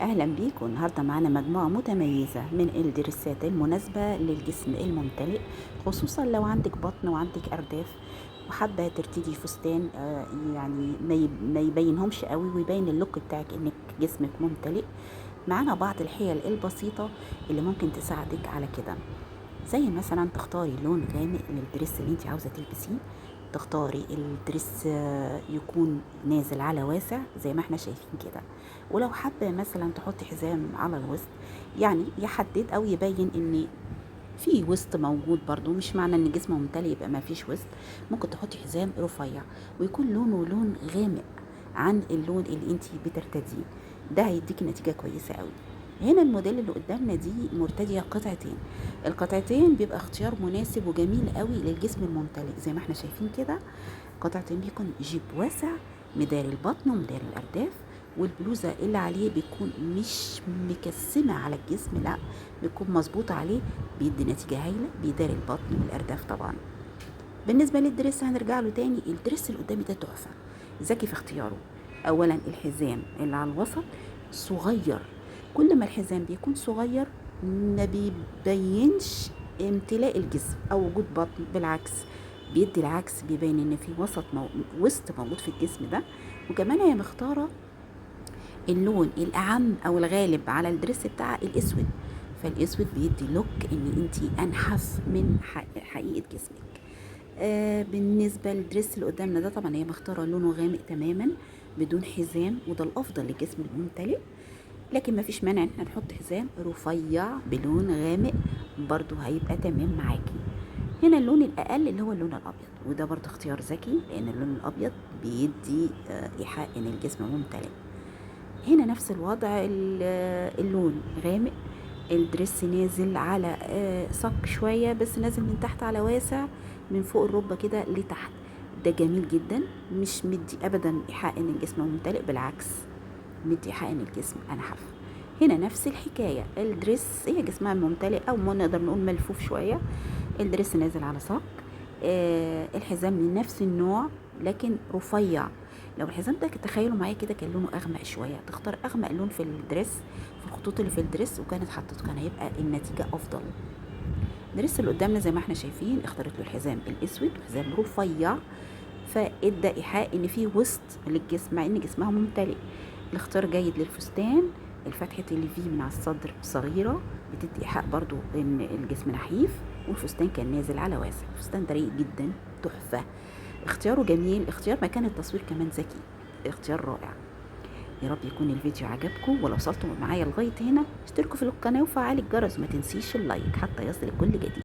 اهلا بيكم. النهارده معانا مجموعه متميزه من الدرسات المناسبه للجسم الممتلئ، خصوصا لو عندك بطن وعندك ارداف وحابه ترتدي فستان يعني ما يبينهمش قوي ويبين اللوك بتاعك انك جسمك ممتلئ. معانا بعض الحيل البسيطه اللي ممكن تساعدك على كده، زي مثلا تختاري لون غامق للدرس اللي انت عاوزه تلبسيه. تختاري الدرس يكون نازل على واسع زي ما احنا شايفين كده. ولو حابه مثلا تحطي حزام على الوسط، يعني يحدد او يبين ان في وسط موجود، برضو مش معنى ان الجسم ممتلئ يبقى ما فيش وسط. ممكن تحطي حزام رفيع ويكون لونه لون غامق عن اللون اللي انت بترتديه، ده هيديكي نتيجه كويسه قوي. هنا الموديل اللي قدامنا دي مرتديه قطعتين. القطعتين بيبقى اختيار مناسب وجميل قوي للجسم الممتلئ زي ما احنا شايفين كده. قطعتين بيكون جيب واسع مداري البطن ومداري الارداف، والبلوزه اللي عليه بيكون مش مكسمه على الجسم، لا بيكون مظبوط عليه، بيدي نتيجه هايله، بيداري البطن والارداف طبعا. بالنسبه للدريس هنرجع له تاني. الدريس اللي قدامي ده تحفه، ذكي في اختياره. اولا الحزام اللي على الوسط صغير، كل ما الحزام بيكون صغير ما بيبينش امتلاء الجسم او وجود بطن، بالعكس بيدي العكس، بيبين ان في وسط موجود في الجسم ده. وكمان هي مختاره اللون الاعم او الغالب على الدرس بتاعها الاسود، فالاسود بيدي لوك ان انتي انحف من حقيقه جسمك. بالنسبه للدرس اللي قدامنا ده طبعا هي مختاره لونه غامق تماما بدون حزام، وده الافضل للجسم الممتلئ. لكن ما فيش مانع ان احنا نحط حزام رفيع بلون غامق، برضو هيبقى تمام معاكي. هنا اللون الاقل اللي هو اللون الابيض، وده برضو اختيار ذكي لان اللون الابيض بيدي ايحاء ان الجسم ممتلئ. هنا نفس الوضع، اللون غامق، الدرس نازل على صك شوية، بس نازل من تحت على واسع من فوق الركبة كده لتحت. ده جميل جدا، مش مدي ابدا ايحاء ان الجسم ممتلئ، بالعكس مدي ايحاء ان الجسم انحف. هنا نفس الحكاية، الدرس هي جسمها ممتلئ او ما نقدر نقول ملفوف شوية، الدرس نازل على صك. الحزام من نفس النوع لكن رفيع. لو الحزام ده تخيلوا معايا كده كان لونه اغمق شويه، تختار اغمق لون في الدريس، في الخطوط اللي في الدريس، وكانت حطته كان هيبقى النتيجه افضل. الدريس اللي قدامنا زي ما احنا شايفين اختارت له الحزام الاسود، حزام رفيع، فادى ايحاء ان في وسط للجسم مع ان جسمها ممتلئ. الاختيار جيد للفستان، الفتحة اللي فيه من على الصدر صغيرة بتدي إيحاء برضو إن الجسم نحيف، والفستان كان نازل على واسع. الفستان ده رقيق جدا، تحفة، اختياره جميل، اختيار مكان التصوير كمان ذكي، اختيار رائع. يا رب يكون الفيديو عجبكم، ولو وصلتوا معايا لغاية هنا اشتركوا في القناة وفعلوا الجرس، وما تنسيش اللايك حتى يصلك كل جديد.